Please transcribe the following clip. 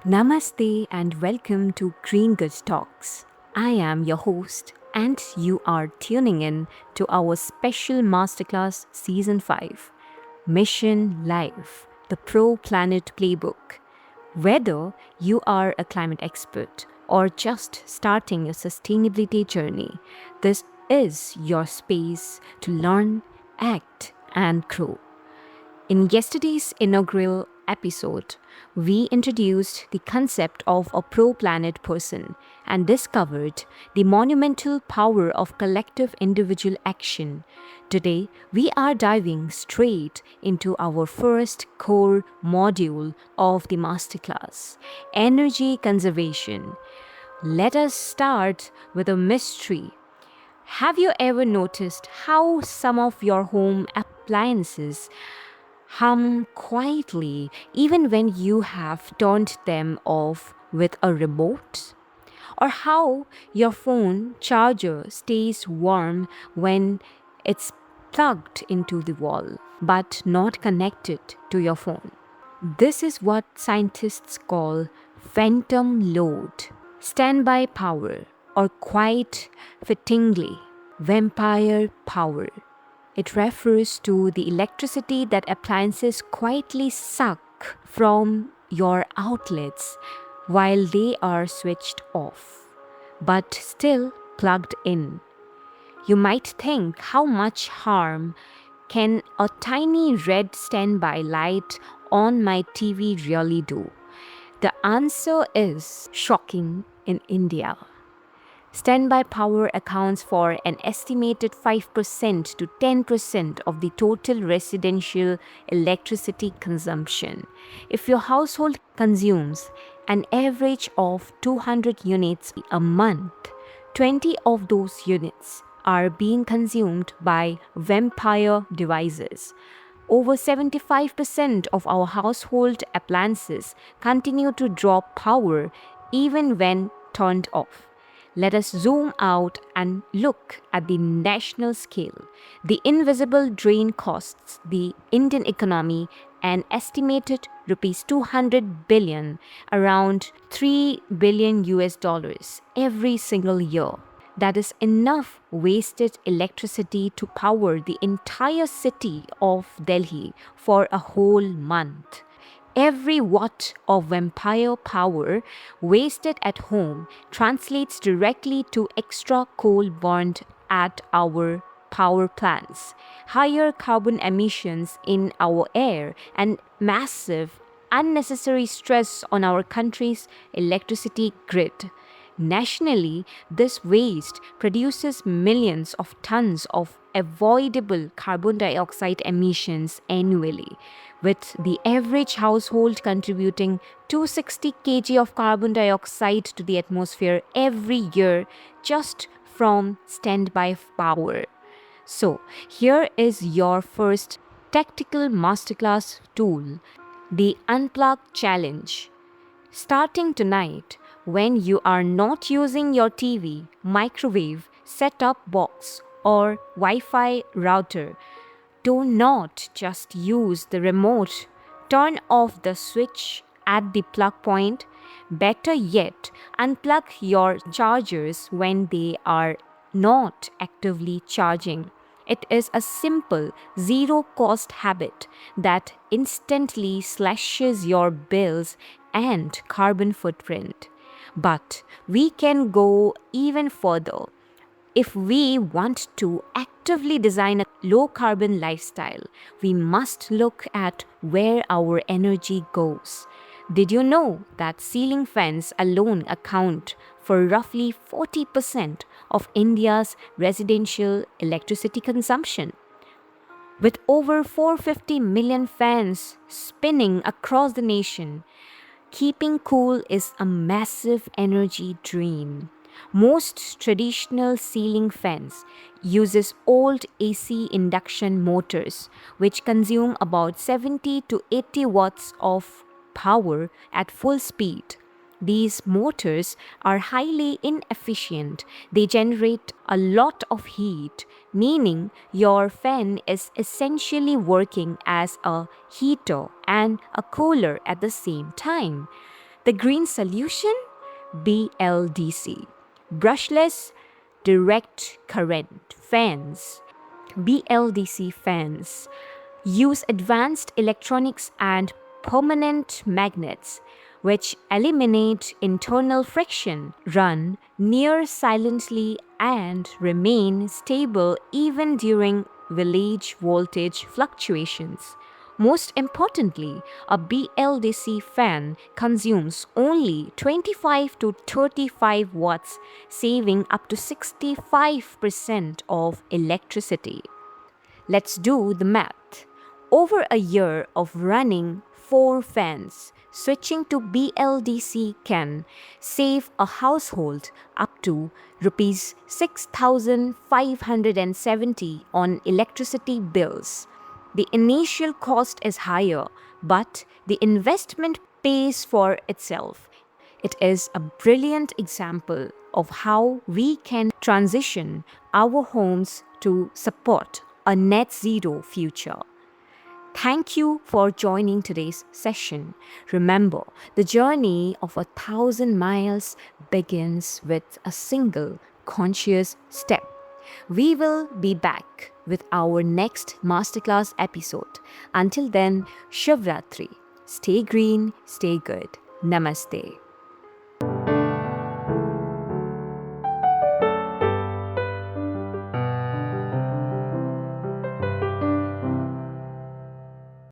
Namaste and welcome to Green Good Talks. I am your host, and you are tuning in to our special Masterclass Season 5 Mission Life, the Pro Planet Playbook. Whether you are a climate expert or just starting your sustainability journey, this is your space to learn, act, and grow. In yesterday's inaugural episode, we introduced the concept of a pro planet person and discovered the monumental power of collective individual action. Today, we are diving straight into our first core module of the masterclass energy conservation. Let us start with a mystery. Have you ever noticed how some of your home appliances hum quietly even when you have turned them off with a remote? Or how your phone charger stays warm when it's plugged into the wall but not connected to your phone? This is what scientists call phantom load, standby power, or quite fittingly, vampire power. It refers to the electricity that appliances quietly suck from your outlets while they are switched off, but still plugged in. You might think, how much harm can a tiny red standby light on my TV really do? The answer is shocking in India. Standby power accounts for an estimated 5% to 10% of the total residential electricity consumption. If your household consumes an average of 200 units a month, 20 of those units are being consumed by vampire devices. Over 75% of our household appliances continue to draw power even when turned off. Let us zoom out and look at the national scale. The invisible drain costs the Indian economy an estimated rupees 200 billion, around 3 billion US dollars every single year. That is enough wasted electricity to power the entire city of Delhi for a whole month. Every watt of vampire power wasted at home translates directly to extra coal burned at our power plants, higher carbon emissions in our air, and massive unnecessary stress on our country's electricity grid. Nationally, this waste produces millions of tons of avoidable carbon dioxide emissions annually, with the average household contributing 260 kg of carbon dioxide to the atmosphere every year just from standby power. So, here is your first tactical masterclass tool, the Unplug Challenge. Starting tonight, when you are not using your TV, microwave, set-top box, or Wi-Fi router, do not just use the remote. Turn off the switch at the plug point. Better yet, unplug your chargers when they are not actively charging. It is a simple, zero-cost habit that instantly slashes your bills and carbon footprint. But we can go even further. If we want to actively design a low carbon lifestyle, we must look at where our energy goes. Did you know that ceiling fans alone account for roughly 40% of India's residential electricity consumption? With over 450 million fans spinning across the nation, keeping cool is a massive energy drain. Most traditional ceiling fans uses old AC induction motors which consume about 70 to 80 watts of power at full speed. These motors are highly inefficient. They generate a lot of heat, meaning your fan is essentially working as a heater and a cooler at the same time. The green solution? BLDC. Brushless direct current fans. BLDC fans use advanced electronics and permanent magnets which eliminate internal friction, run near silently, and remain stable even during village voltage fluctuations. Most importantly, a BLDC fan consumes only 25 to 35 watts, saving up to 65% of electricity. Let's do the math. Over a year of running 4 fans, switching to BLDC can save a household up to Rs 6,570 on electricity bills. The initial cost is higher, but the investment pays for itself. It is a brilliant example of how we can transition our homes to support a net zero future. Thank you for joining today's session. Remember, the journey of 1,000 miles begins with a single conscious step. We will be back with our next Masterclass episode. Until then, Shivratri. Stay green, stay good. Namaste.